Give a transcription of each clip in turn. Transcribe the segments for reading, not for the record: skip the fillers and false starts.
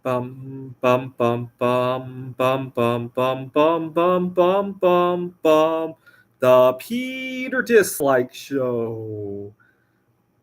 Bum bum bum bum bum bum bum bum bum bum bum bum. The Peter Dislike Show.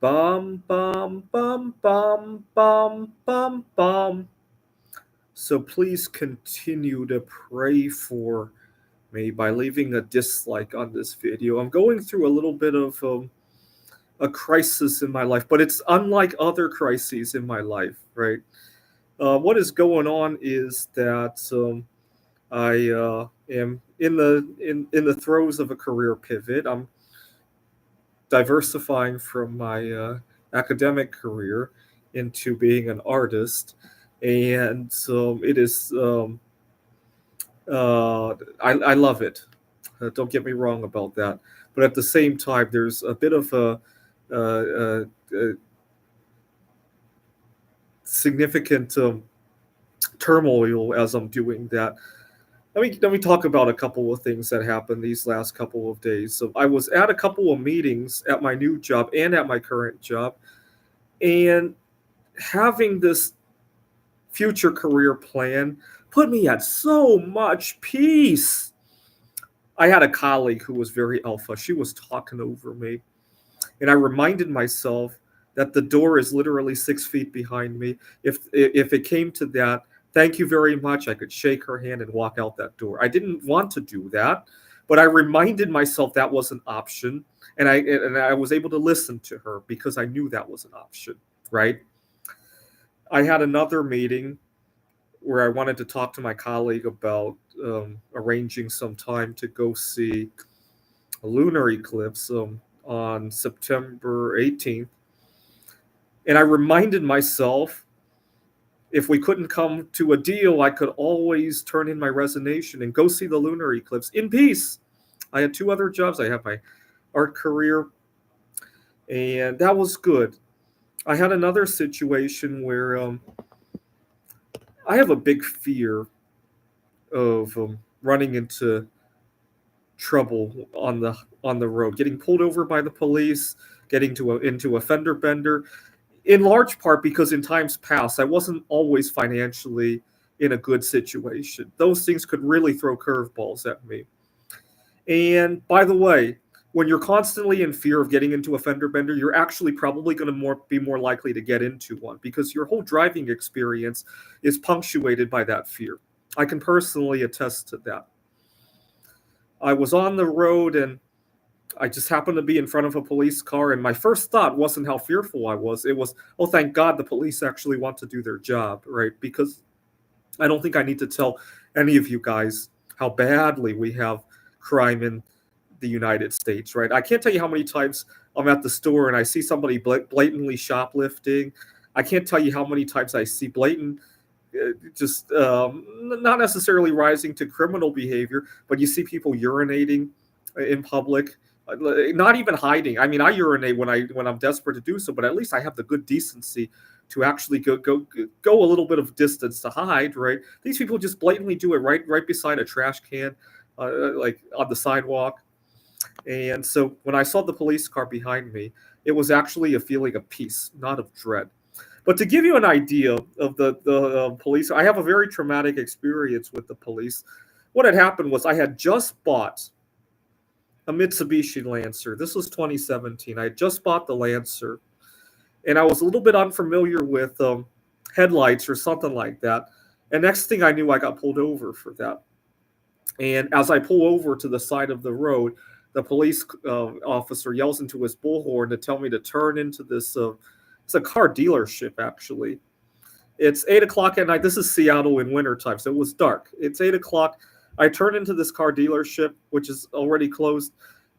Bum bum bum bum bum bum bum. So please continue to pray for me by leaving a dislike on this video. I'm going through a little bit of a crisis in my life, but it's unlike other crises in my life, right? What is going on is that I am in the throes of a career pivot. I'm diversifying from my academic career into being an artist, and it is I love it. Don't get me wrong about that, but at the same time, there's a bit of a significant turmoil as I'm doing that. Let me talk about a couple of things that happened these last couple of days. So I was at a couple of meetings at my new job and at my current job, and having this future career plan put me at so much peace. I had a colleague who was very alpha. She was talking over me, and I reminded myself that the door is literally 6 feet behind me. If it came to that, thank you very much. I could shake her hand and walk out that door. I didn't want to do that, but I reminded myself that was an option, and I was able to listen to her because I knew that was an option. Right? I had another meeting where I wanted to talk to my colleague about arranging some time to go see a lunar eclipse on September 18th. And I reminded myself if we couldn't come to a deal, I could always turn in my resignation and go see the lunar eclipse in peace. I had two other jobs. I had my art career, and that was good. I had another situation where I have a big fear of running into trouble on the road, getting pulled over by the police, getting into a fender bender. In large part because in times past I wasn't always financially in a good situation. Those things could really throw curveballs at me. And by the way, when you're constantly in fear of getting into a fender bender, you're actually probably going to be more likely to get into one because your whole driving experience is punctuated by that fear. I can personally attest to that. I was on the road and I just happened to be in front of a police car, and my first thought wasn't how fearful I was. It was, oh, thank God the police actually want to do their job, right? Because I don't think I need to tell any of you guys how badly we have crime in the United States, right? I can't tell you how many times I'm at the store and I see somebody blatantly shoplifting. I can't tell you how many times I see blatant just not necessarily rising to criminal behavior, but you see people urinating in public, not even hiding. I mean, I urinate when I'm desperate to do so, but at least I have the good decency to actually go a little bit of distance to hide. Right? These people just blatantly do it right beside a trash can, like on the sidewalk. And so when I saw the police car behind me, it was actually a feeling of peace, not of dread. But to give you an idea of the police, I have a very traumatic experience with the police. What had happened was I had just bought a Mitsubishi Lancer. This was 2017. I had just bought the Lancer, and I was a little bit unfamiliar with headlights or something like that. And next thing I knew, I got pulled over for that. And as I pull over to the side of the road, the police officer yells into his bullhorn to tell me to turn into this. It's a car dealership, actually. It's 8 o'clock at night. This is Seattle in wintertime, so it was dark. It's 8 o'clock. I turn into this car dealership, which is already closed,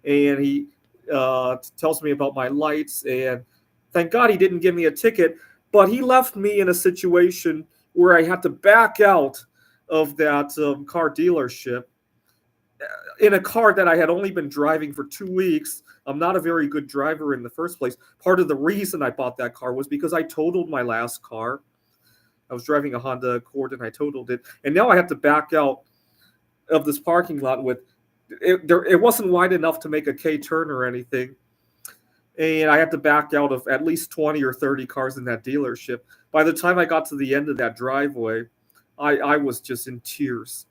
and he tells me about my lights. And thank God he didn't give me a ticket, but he left me in a situation where I had to back out of that car dealership in a car that I had only been driving for 2 weeks. I'm not a very good driver in the first place. Part of the reason I bought that car was because I totaled my last car. I was driving a Honda Accord and I totaled it. And now I have to back out of this parking lot with it wasn't wide enough to make a K turn or anything. and I had to back out of at least 20 or 30 cars in that dealership. By the time I got to the end of that driveway, I was just in tears.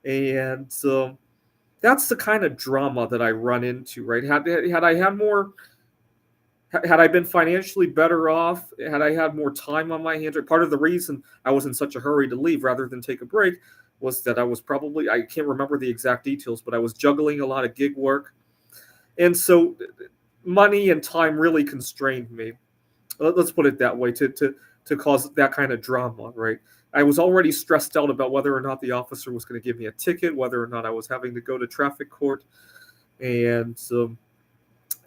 And that's the kind of drama that I run into, right? Had I had more, had I been financially better off, had I had more time on my hands, or part of the reason I was in such a hurry to leave rather than take a break was that I was probably, I can't remember the exact details, but I was juggling a lot of gig work. And so money and time really constrained me. Let's put it that way, to cause that kind of drama, right? I was already stressed out about whether or not the officer was going to give me a ticket, whether or not I was having to go to traffic court. And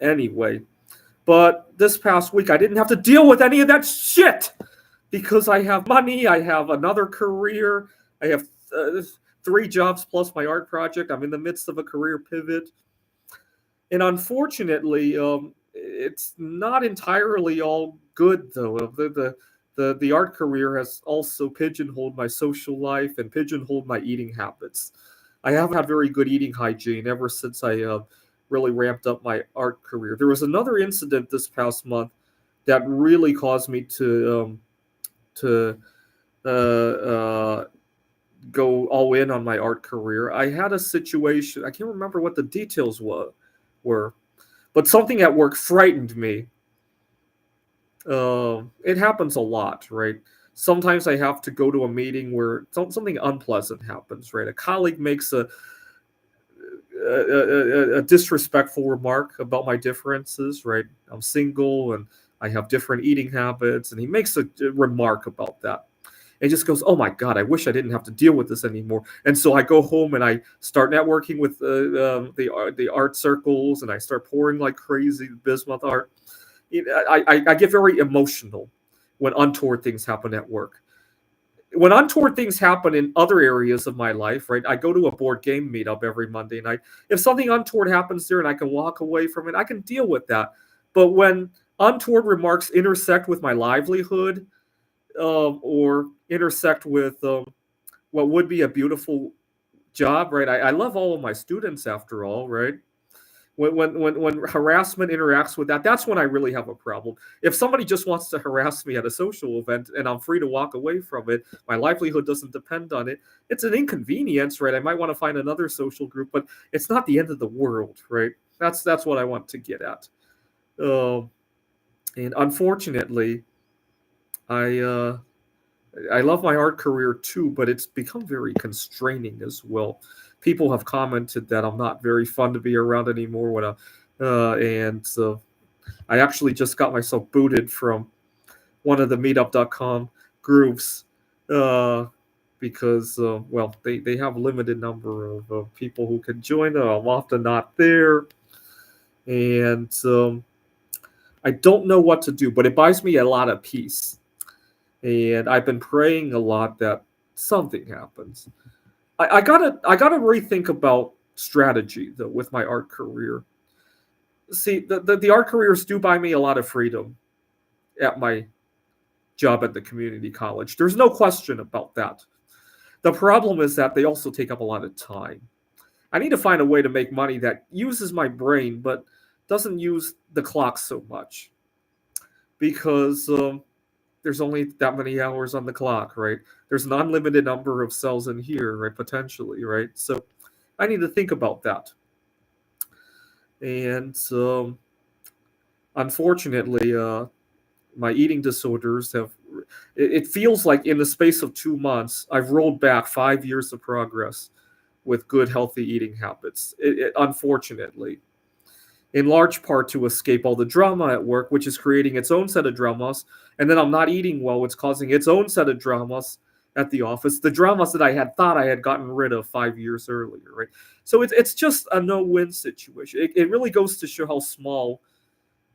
anyway, but this past week, I didn't have to deal with any of that shit because I have money, I have another career, I have 3 jobs plus my art project. I'm in the midst of a career pivot. And unfortunately, it's not entirely all good, though. The art career has also pigeonholed my social life and pigeonholed my eating habits. I haven't had very good eating hygiene ever since I really ramped up my art career. There was another incident this past month that really caused me to go all in on my art career. I had a situation, I can't remember what the details were, but something at work frightened me. It happens a lot, right? Sometimes I have to go to a meeting where something unpleasant happens, right? A colleague makes a disrespectful remark about my differences, right? I'm single and I have different eating habits, and he makes a remark about that. And just goes, oh my God, I wish I didn't have to deal with this anymore. And so I go home and I start networking with the art circles, and I start pouring like crazy bismuth art. I get very emotional when untoward things happen at work. When untoward things happen in other areas of my life, right? I go to a board game meetup every Monday night. If something untoward happens there and I can walk away from it, I can deal with that. But when untoward remarks intersect with my livelihood, or intersect with what would be a beautiful job, right? I love all of my students, after all, right? When harassment interacts with that, that's when I really have a problem. If somebody just wants to harass me at a social event and I'm free to walk away from it, my livelihood doesn't depend on it. It's an inconvenience, right? I might want to find another social group, but it's not the end of the world, right? That's what I want to get at. And unfortunately, I love my art career too, but it's become very constraining as well. People have commented that I'm not very fun to be around anymore. And so I actually just got myself booted from one of the Meetup.com groups because, well, they have a limited number of people who can join. I'm often not there, and I don't know what to do. But it buys me a lot of peace. And I've been praying a lot that something happens. I gotta rethink about strategy though with my art career. See, the art careers do buy me a lot of freedom at my job at the community college. There's no question about that. The problem is that they also take up a lot of time. I need to find a way to make money that uses my brain but doesn't use the clock so much, because there's only that many hours on the clock, right? There's an unlimited number of cells in here, right? Potentially, right? So I need to think about that. And unfortunately, my eating disorders have, it feels like in the space of 2 months, I've rolled back 5 years of progress with good, healthy eating habits. Unfortunately, in large part to escape all the drama at work, which is creating its own set of dramas. And then I'm not eating well, it's causing its own set of dramas at the office. The dramas that I had thought I had gotten rid of 5 years earlier, right? So it's just a no-win situation. It really goes to show how small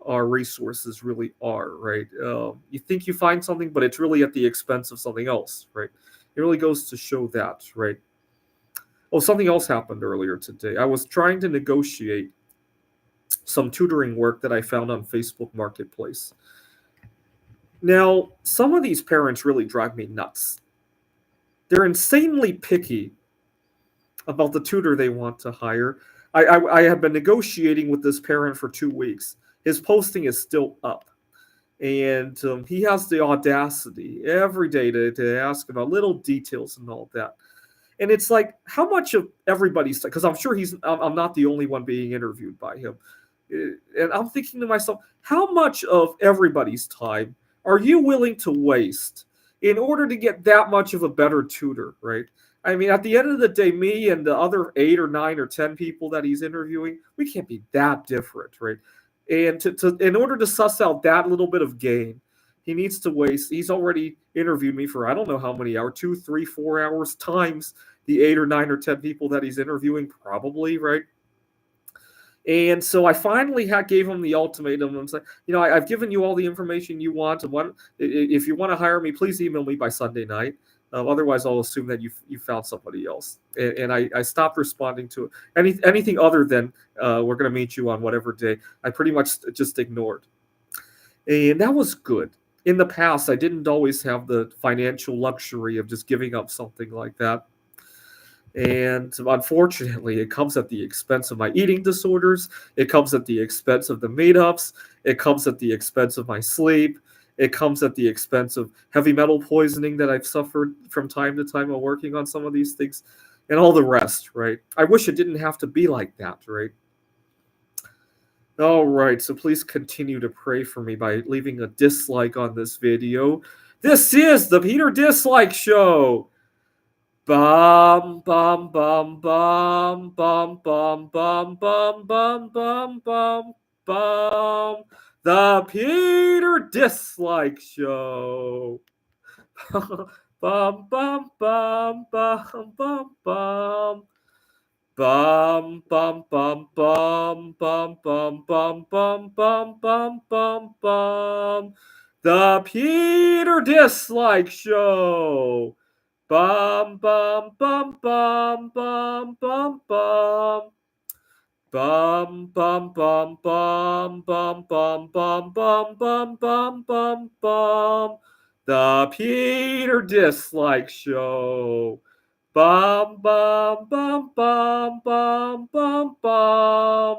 our resources really are, right? You think you find something, but it's really at the expense of something else, right? It really goes to show that, right? Oh, something else happened earlier today. I was trying to negotiate some tutoring work that I found on Facebook Marketplace. Now, some of these parents really drive me nuts. They're insanely picky about the tutor they want to hire. I have been negotiating with this parent for 2 weeks, his posting is still up. And he has the audacity every day to ask about little details and all that. And it's like, how much of everybody's, because I'm sure I'm not the only one being interviewed by him. And I'm thinking to myself, how much of everybody's time are you willing to waste in order to get that much of a better tutor, right? I mean, at the end of the day, me and the other 8 or 9 or 10 people that he's interviewing, we can't be that different, right? And in order to suss out that little bit of gain, he needs to waste. He's already interviewed me for I don't know how many hours, 2, 3, 4 hours times the 8 or 9 or 10 people that he's interviewing, probably, right? And so I finally gave him the ultimatum. I'm like, I've given you all the information you want. And if you want to hire me, please email me by Sunday night. Otherwise, I'll assume that you found somebody else. And I stopped responding to anything other than we're going to meet you on whatever day. I pretty much just ignored. And that was good. In the past, I didn't always have the financial luxury of just giving up something like that. And unfortunately, it comes at the expense of my eating disorders. It comes at the expense of the meetups. It comes at the expense of my sleep. It comes at the expense of heavy metal poisoning that I've suffered from time to time while working on some of these things, and all the rest, right? I wish it didn't have to be like that, right? All right, so please continue to pray for me by leaving a dislike on this video. This is the Peter Dislike Show. Bum bum bum bum bum bum bum bum bum bum bum bum. The Peter Dislike Show. Bum bum bum bum bum bum. Bum bum bum bum bum bum bum bum bum bum bum bum. The Peter Dislike Show. Bum bum bum bum bum bum bum. Bum bum bum bum bum bum bum bum bum bum bum bum. The Peter Dislike Show. Bum bum bum bum bum bum bum.